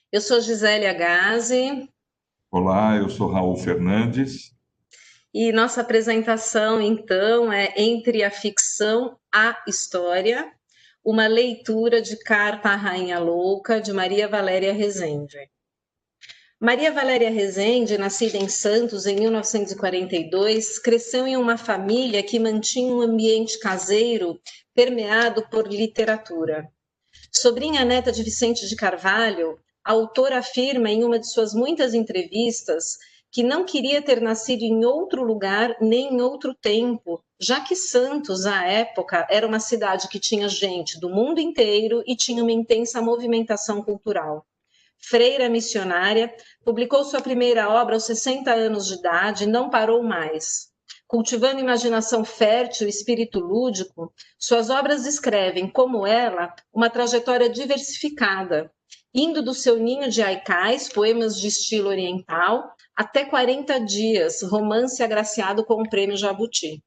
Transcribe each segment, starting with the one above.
Eu sou Gisele Agazzi Olá, eu sou Raul Fernandes. e nossa apresentação, então, é Entre a Ficção à História, uma leitura de Carta à Rainha Louca, de Maria Valéria Rezende. Maria Valéria Rezende, nascida em Santos em 1942, cresceu em uma família que mantinha um ambiente caseiro permeado por literatura. Sobrinha neta de Vicente de Carvalho, a autora afirma em uma de suas muitas entrevistas que não queria ter nascido em outro lugar nem em outro tempo, já que Santos, à época, era uma cidade que tinha gente do mundo inteiro e tinha uma intensa movimentação cultural. Freira missionária, publicou sua primeira obra aos 60 anos de idade e não parou mais. Cultivando imaginação fértil e espírito lúdico, suas obras descrevem, como ela, uma trajetória diversificada, indo do seu ninho de haikais, poemas de estilo oriental, até 40 dias, romance agraciado com o Prêmio Jabuti.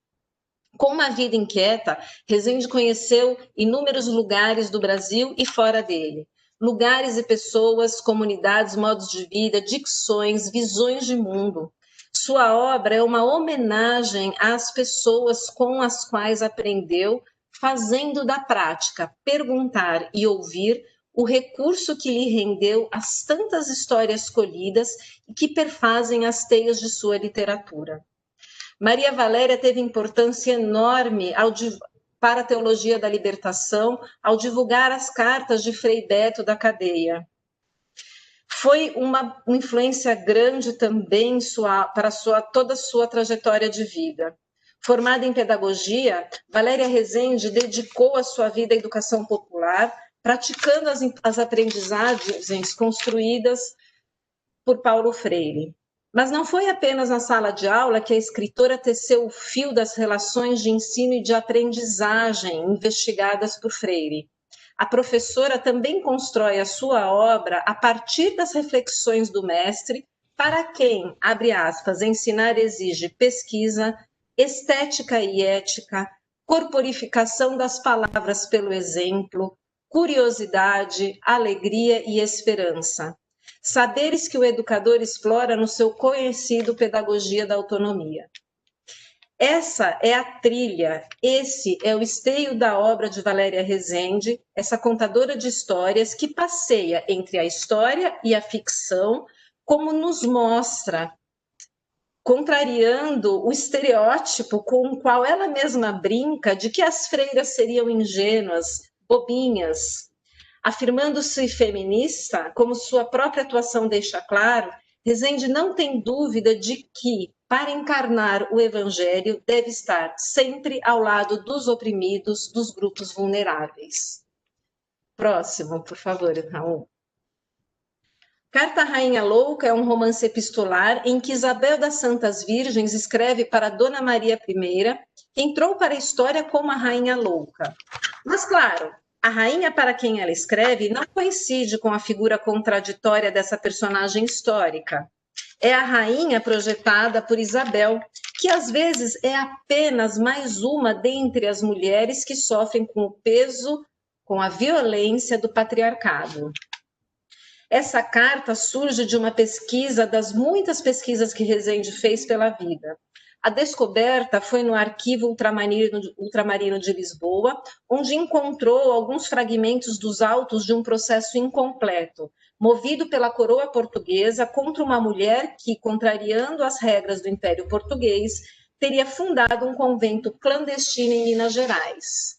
Com uma vida inquieta, Rezende conheceu inúmeros lugares do Brasil e fora dele. Lugares e pessoas, comunidades, modos de vida, dicções, visões de mundo. Sua obra é uma homenagem às pessoas com as quais aprendeu, fazendo da prática perguntar e ouvir o recurso que lhe rendeu as tantas histórias colhidas e que perfazem as teias de sua literatura. Maria Valéria teve importância enorme para a teologia da libertação, ao divulgar as cartas de Frei Beto da cadeia. Foi uma influência grande também para toda a sua trajetória de vida. Formada em pedagogia, Valéria Rezende dedicou a sua vida à educação popular, praticando as aprendizagens construídas por Paulo Freire. Mas não foi apenas na sala de aula que a escritora teceu o fio das relações de ensino e de aprendizagem investigadas por Freire. A professora também constrói a sua obra a partir das reflexões do mestre, para quem, abre aspas, ensinar exige pesquisa, estética e ética, corporificação das palavras pelo exemplo, curiosidade, alegria e esperança. Saberes que o educador explora no seu conhecido Pedagogia da Autonomia. Essa é a trilha, esse é o esteio da obra de Valéria Rezende, essa contadora de histórias que passeia entre a história e a ficção, como nos mostra, contrariando o estereótipo com o qual ela mesma brinca de que as freiras seriam ingênuas, bobinhas. Afirmando-se feminista, como sua própria atuação deixa claro, Rezende não tem dúvida de que, para encarnar o Evangelho, deve estar sempre ao lado dos oprimidos, dos grupos vulneráveis. Próximo, por favor, Raul. Carta à Rainha Louca é um romance epistolar em que Isabel das Santas Virgens escreve para Dona Maria I, que entrou para a história como a Rainha Louca. Mas, claro, a rainha para quem ela escreve não coincide com a figura contraditória dessa personagem histórica. É a rainha projetada por Isabel, que às vezes é apenas mais uma dentre as mulheres que sofrem com o peso, com a violência do patriarcado. Essa carta surge de uma pesquisa, das muitas pesquisas que Rezende fez pela vida. A descoberta foi no arquivo ultramarino de Lisboa, onde encontrou alguns fragmentos dos autos de um processo incompleto, movido pela coroa portuguesa contra uma mulher que, contrariando as regras do Império Português, teria fundado um convento clandestino em Minas Gerais.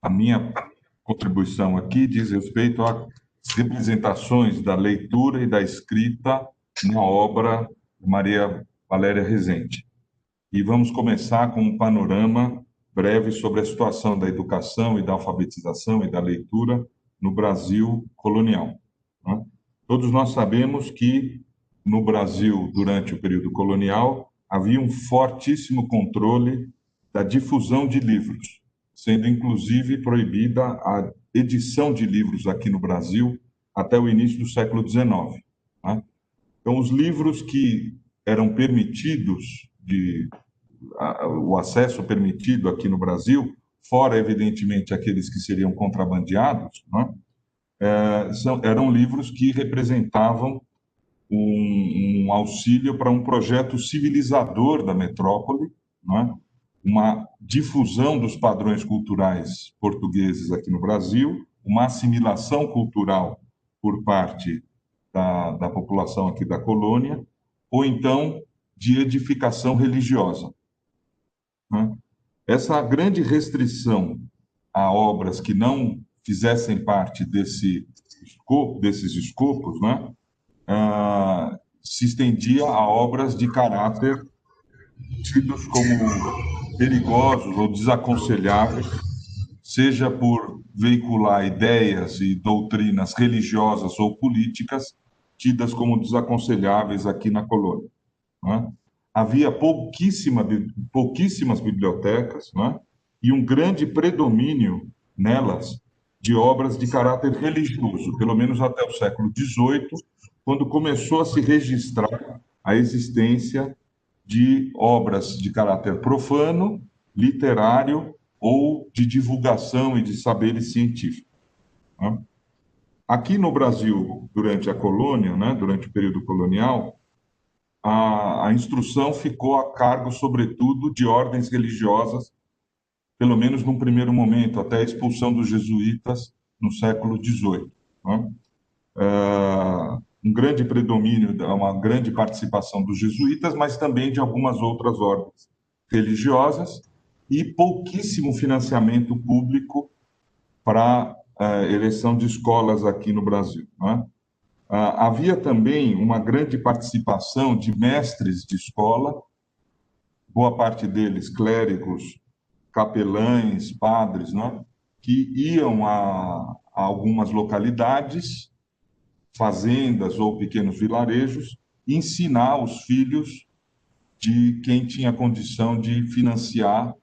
A minha contribuição aqui diz respeito às representações da leitura e da escrita na obra de Maria Valéria Rezende. E vamos começar com um panorama breve sobre a situação da educação e da alfabetização e da leitura no Brasil colonial, né? Todos nós sabemos que no Brasil, durante o período colonial, havia um fortíssimo controle da difusão de livros, sendo inclusive proibida a edição de livros aqui no Brasil até o início do século XIX, né? Então, os livros que eram permitidos, o acesso permitido aqui no Brasil, fora, evidentemente, aqueles que seriam contrabandeados, né? eram livros que representavam um auxílio para um projeto civilizador da metrópole, né? Uma difusão dos padrões culturais portugueses aqui no Brasil, uma assimilação cultural por parte da população aqui da colônia, ou então de edificação religiosa, né? Essa grande restrição a obras que não fizessem parte desses escopos, né, se estendia a obras de caráter tidos como perigosos ou desaconselháveis, seja por veicular ideias e doutrinas religiosas ou políticas tidas como desaconselháveis aqui na colônia, né? Havia pouquíssimas bibliotecas, né? E um grande predomínio nelas de obras de caráter religioso, pelo menos até o século XVIII, quando começou a se registrar a existência de obras de caráter profano, literário ou de divulgação e de saberes científicos, né? Aqui no Brasil, durante a colônia, né, durante o período colonial, a instrução ficou a cargo, sobretudo, de ordens religiosas, pelo menos num primeiro momento, até a expulsão dos jesuítas no século XVIII, né? Um grande predomínio, uma grande participação dos jesuítas, mas também de algumas outras ordens religiosas e pouquíssimo financiamento público para a ereção de escolas aqui no Brasil, né? Havia também uma grande participação de mestres de escola, boa parte deles clérigos, capelães, padres, né, que iam a algumas localidades, fazendas ou pequenos vilarejos, ensinar os filhos de quem tinha condição de financiar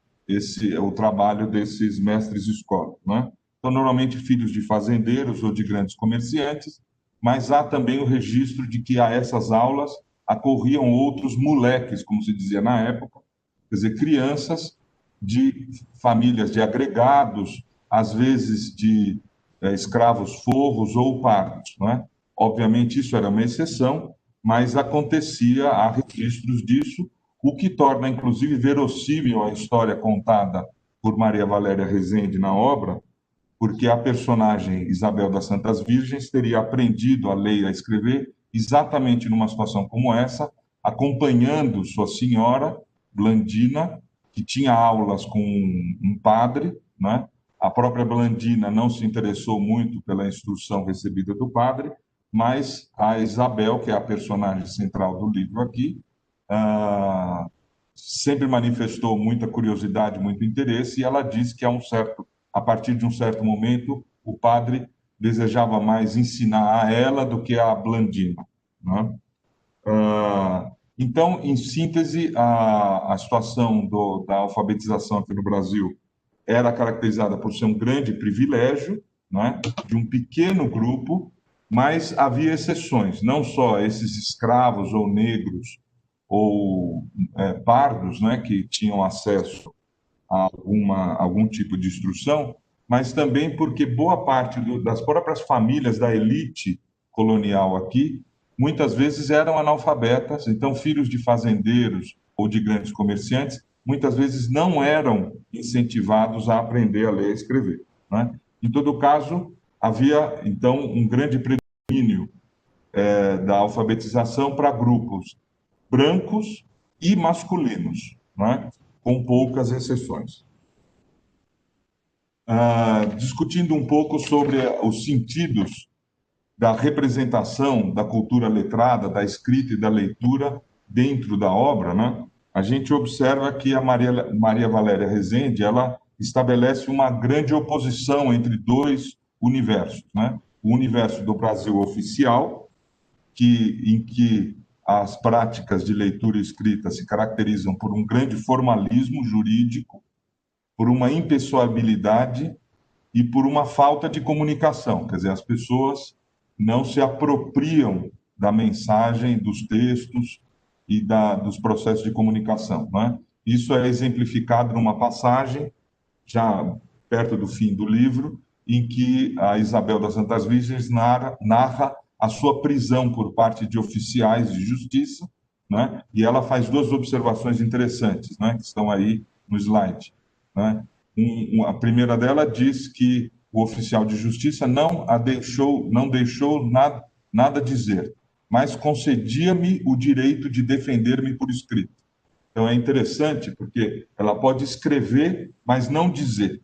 o trabalho desses mestres de escola, né? Então, normalmente filhos de fazendeiros ou de grandes comerciantes, mas há também o registro de que a essas aulas acorriam outros moleques, como se dizia na época, quer dizer, crianças de famílias de agregados, às vezes de escravos forros ou pardos, né? Obviamente, isso era uma exceção, mas acontecia, há registros disso, o que torna, inclusive, verossímil a história contada por Maria Valéria Rezende na obra, porque a personagem Isabel das Santas Virgens teria aprendido a ler e a escrever exatamente numa situação como essa, acompanhando sua senhora, Blandina, que tinha aulas com um padre, né? A própria Blandina não se interessou muito pela instrução recebida do padre, mas a Isabel, que é a personagem central do livro aqui, sempre manifestou muita curiosidade, muito interesse, e ela disse que a partir de um certo momento, o padre desejava mais ensinar a ela do que a Blandina, né? Então, em síntese, a situação da alfabetização aqui no Brasil era caracterizada por ser um grande privilégio, né, de um pequeno grupo, mas havia exceções, não só esses escravos ou negros ou pardos, né, que tinham acesso a algum tipo de instrução, mas também porque boa parte das próprias famílias da elite colonial aqui, muitas vezes eram analfabetas, então filhos de fazendeiros ou de grandes comerciantes, muitas vezes não eram incentivados a aprender a ler e escrever, né? Em todo caso, havia então um grande predomínio da alfabetização para grupos brancos e masculinos, né? Com poucas exceções. Discutindo um pouco sobre os sentidos da representação da cultura letrada, da escrita e da leitura dentro da obra, né? A gente observa que a Maria Valéria Rezende, ela estabelece uma grande oposição entre dois universos, né? O universo do Brasil oficial, em que as práticas de leitura e escrita se caracterizam por um grande formalismo jurídico, por uma impessoabilidade e por uma falta de comunicação. Quer dizer, as pessoas não se apropriam da mensagem, dos textos e dos processos de comunicação, né? Isso é exemplificado numa passagem, já perto do fim do livro, em que a Isabel das Santas Virgens narra a sua prisão por parte de oficiais de justiça, né? E ela faz duas observações interessantes, né? Que estão aí no slide, né? A primeira dela diz que o oficial de justiça não deixou nada dizer, mas concedia-me o direito de defender-me por escrito. Então é interessante porque ela pode escrever, mas não dizer,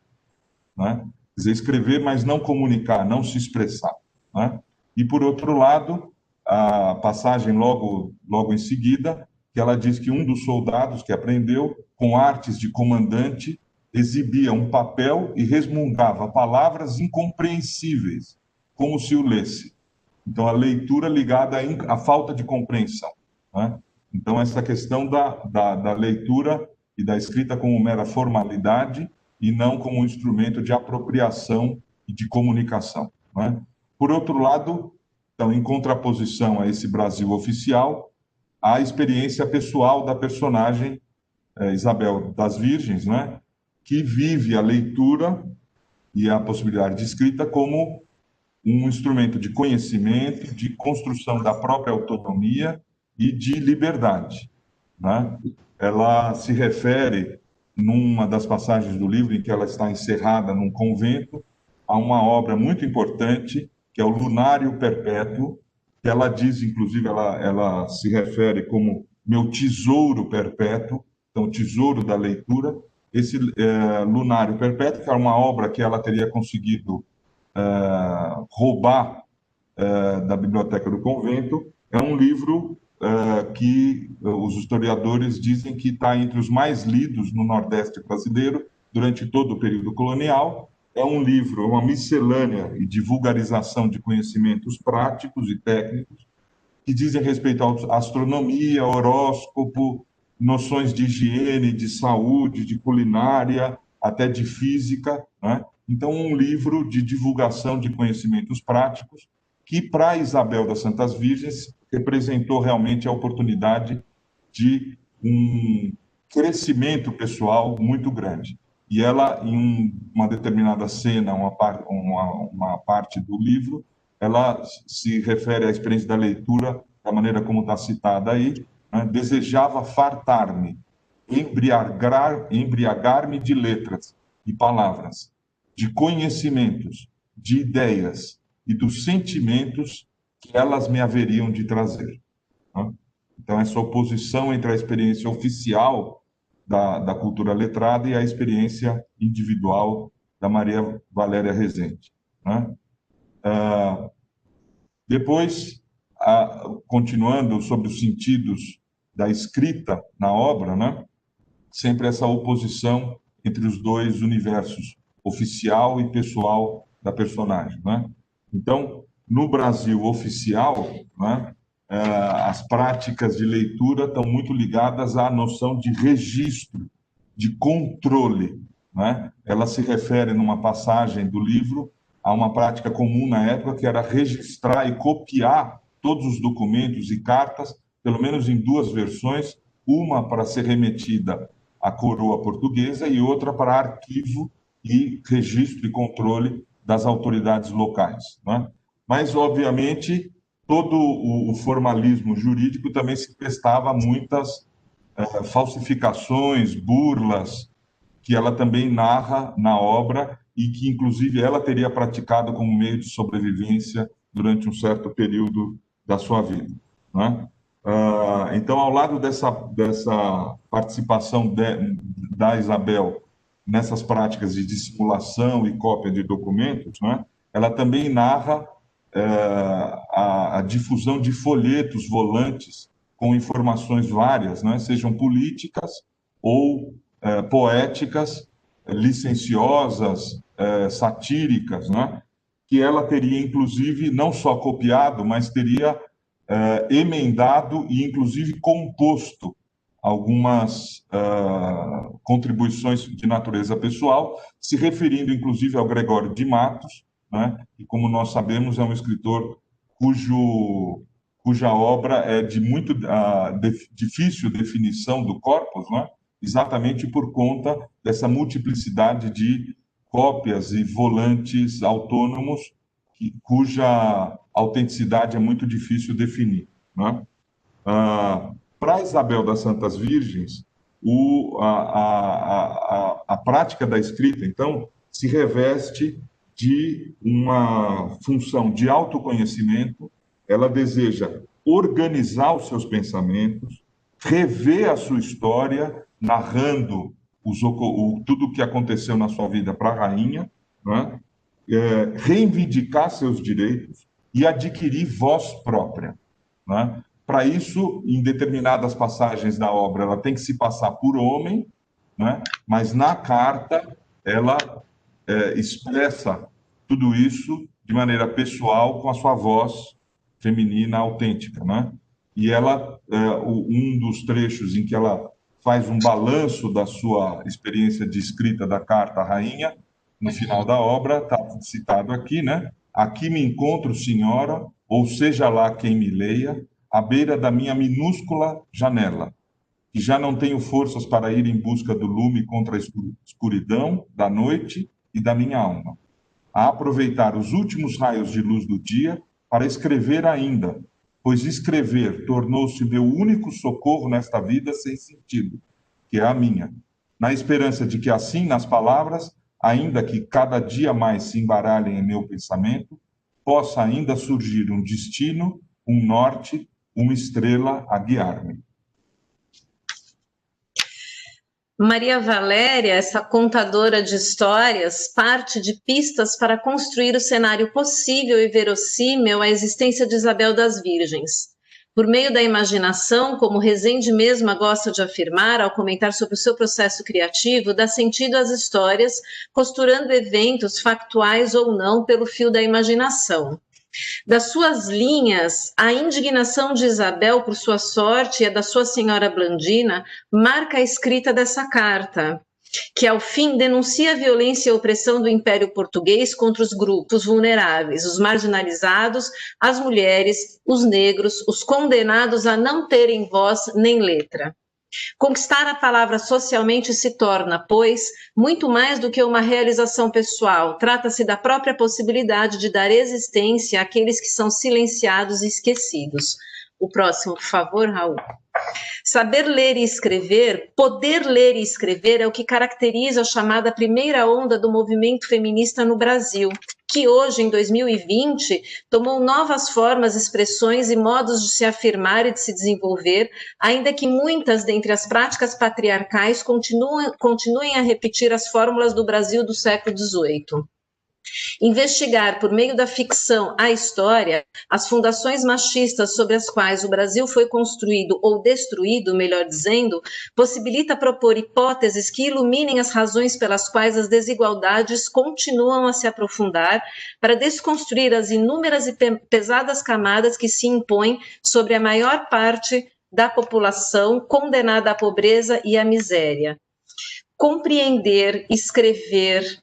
né? Quer dizer, escrever, mas não comunicar, não se expressar, né? E por outro lado, a passagem logo em seguida, que ela diz que um dos soldados que aprendeu com artes de comandante exibia um papel e resmungava palavras incompreensíveis, como se o lesse. Então, a leitura ligada à falta de compreensão, né? Então, essa questão da leitura e da escrita como mera formalidade e não como um instrumento de apropriação e de comunicação, né? Por outro lado, então, em contraposição a esse Brasil oficial, a experiência pessoal da personagem Isabel das Virgens, né? Que vive a leitura e a possibilidade de escrita como um instrumento de conhecimento, de construção da própria autonomia e de liberdade, né? Ela se refere, numa das passagens do livro, em que ela está encerrada num convento, a uma obra muito importante, que é o Lunário Perpétuo, que ela diz, inclusive, ela se refere como meu tesouro perpétuo, então, tesouro da leitura. Esse Lunário Perpétuo, que é uma obra que ela teria conseguido roubar da biblioteca do convento, é um livro que os historiadores dizem que está entre os mais lidos no Nordeste brasileiro durante todo o período colonial. É um livro, uma miscelânea e de vulgarização de conhecimentos práticos e técnicos que dizem respeito à astronomia, horóscopo, noções de higiene, de saúde, de culinária, até de física, né? Então, um livro de divulgação de conhecimentos práticos que, para Isabel das Santas Virgens, representou realmente a oportunidade de um crescimento pessoal muito grande. E ela, em uma determinada cena, uma parte do livro, ela se refere à experiência da leitura, da maneira como está citada aí, né? Desejava fartar-me, embriagar-me de letras e palavras, de conhecimentos, de ideias e dos sentimentos que elas me haveriam de trazer, né? Então, essa oposição entre a experiência oficial da cultura letrada e a experiência individual da Maria Valéria Rezende, né? Depois, continuando sobre os sentidos da escrita na obra, né? Sempre essa oposição entre os dois universos, oficial e pessoal da personagem, né? Então, no Brasil oficial, né, as práticas de leitura estão muito ligadas à noção de registro, de controle, né? Ela se refere, numa passagem do livro, a uma prática comum na época, que era registrar e copiar todos os documentos e cartas, pelo menos em duas versões, uma para ser remetida à coroa portuguesa e outra para arquivo e registro e controle das autoridades locais, né? Mas, obviamente, todo o formalismo jurídico também se prestava a muitas falsificações, burlas, que ela também narra na obra e que, inclusive, ela teria praticado como meio de sobrevivência durante um certo período da sua vida, né? Então, ao lado dessa participação da Isabel nessas práticas de dissimulação e cópia de documentos, né, ela também narra a difusão de folhetos volantes com informações várias, né, sejam políticas ou poéticas, licenciosas, satíricas, né, que ela teria, inclusive, não só copiado, mas teria emendado e, inclusive, composto algumas contribuições de natureza pessoal, se referindo, inclusive, ao Gregório de Matos, né? Que, como nós sabemos, é um escritor cuja obra é de muito difícil definição do corpus, né? Exatamente por conta dessa multiplicidade de cópias e volantes autônomos cuja autenticidade é muito difícil definir, né? Para Isabel das Santas Virgens, a prática da escrita, então, se reveste de uma função de autoconhecimento. Ela deseja organizar os seus pensamentos, rever a sua história, narrando tudo o que aconteceu na sua vida para a rainha, né? Reivindicar seus direitos e adquirir voz própria, né? Para isso, em determinadas passagens da obra, ela tem que se passar por homem, né? Mas na carta ela expressa tudo isso de maneira pessoal, com a sua voz feminina autêntica, né? E ela, um dos trechos em que ela faz um balanço da sua experiência de escrita da carta à rainha, no final da obra, está citado aqui, né? Aqui me encontro, senhora, ou seja lá quem me leia, à beira da minha minúscula janela, que já não tenho forças para ir em busca do lume contra a escuridão da noite e da minha alma, a aproveitar os últimos raios de luz do dia para escrever ainda, pois escrever tornou-se meu único socorro nesta vida sem sentido, que é a minha, na esperança de que assim, nas palavras, ainda que cada dia mais se embaralhem em meu pensamento, possa ainda surgir um destino, um norte, uma estrela a guiar-me. Maria Valéria, essa contadora de histórias, parte de pistas para construir o cenário possível e verossímil à existência de Isabel das Virgens. Por meio da imaginação, como Rezende mesma gosta de afirmar ao comentar sobre o seu processo criativo, dá sentido às histórias, costurando eventos factuais ou não pelo fio da imaginação. Das suas linhas, a indignação de Isabel por sua sorte e a da sua senhora Blandina marca a escrita dessa carta, que ao fim denuncia a violência e a opressão do Império Português contra os grupos vulneráveis, os marginalizados, as mulheres, os negros, os condenados a não terem voz nem letra. Conquistar a palavra socialmente se torna, pois, muito mais do que uma realização pessoal. Trata-se da própria possibilidade de dar existência àqueles que são silenciados e esquecidos. O próximo, por favor, Raul. Saber ler e escrever, poder ler e escrever é o que caracteriza a chamada primeira onda do movimento feminista no Brasil, que hoje, em 2020, tomou novas formas, expressões e modos de se afirmar e de se desenvolver, ainda que muitas dentre as práticas patriarcais continuem a repetir as fórmulas do Brasil do século XVIII. Investigar, por meio da ficção, a história, as fundações machistas sobre as quais o Brasil foi construído ou destruído, melhor dizendo, possibilita propor hipóteses que iluminem as razões pelas quais as desigualdades continuam a se aprofundar, para desconstruir as inúmeras e pesadas camadas que se impõem sobre a maior parte da população condenada à pobreza e à miséria. Compreender, escrever,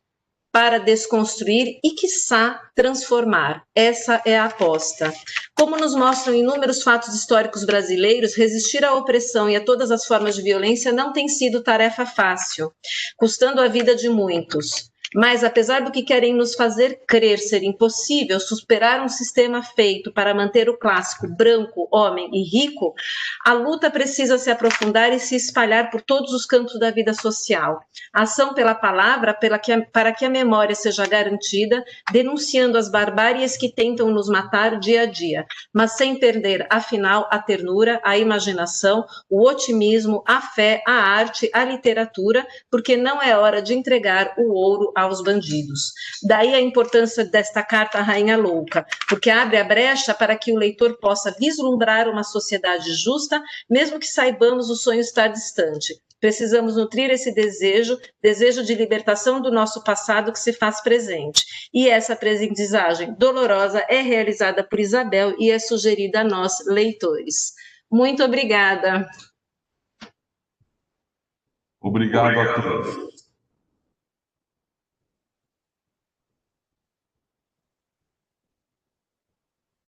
para desconstruir e, quiçá, transformar. Essa é a aposta. Como nos mostram inúmeros fatos históricos brasileiros, resistir à opressão e a todas as formas de violência não tem sido tarefa fácil, custando a vida de muitos. Mas, apesar do que querem nos fazer crer ser impossível, superar um sistema feito para manter o clássico branco, homem e rico, a luta precisa se aprofundar e se espalhar por todos os campos da vida social. A ação pela palavra, para que a memória seja garantida, denunciando as barbáries que tentam nos matar dia a dia, mas sem perder, afinal, a ternura, a imaginação, o otimismo, a fé, a arte, a literatura, porque não é hora de entregar o ouro aos bandidos. Daí a importância desta carta à Rainha Louca, porque abre a brecha para que o leitor possa vislumbrar uma sociedade justa, mesmo que saibamos o sonho estar distante. Precisamos nutrir esse desejo de libertação do nosso passado que se faz presente. E essa aprendizagem dolorosa é realizada por Isabel e é sugerida a nós, leitores. Muito obrigada. Obrigado a todos.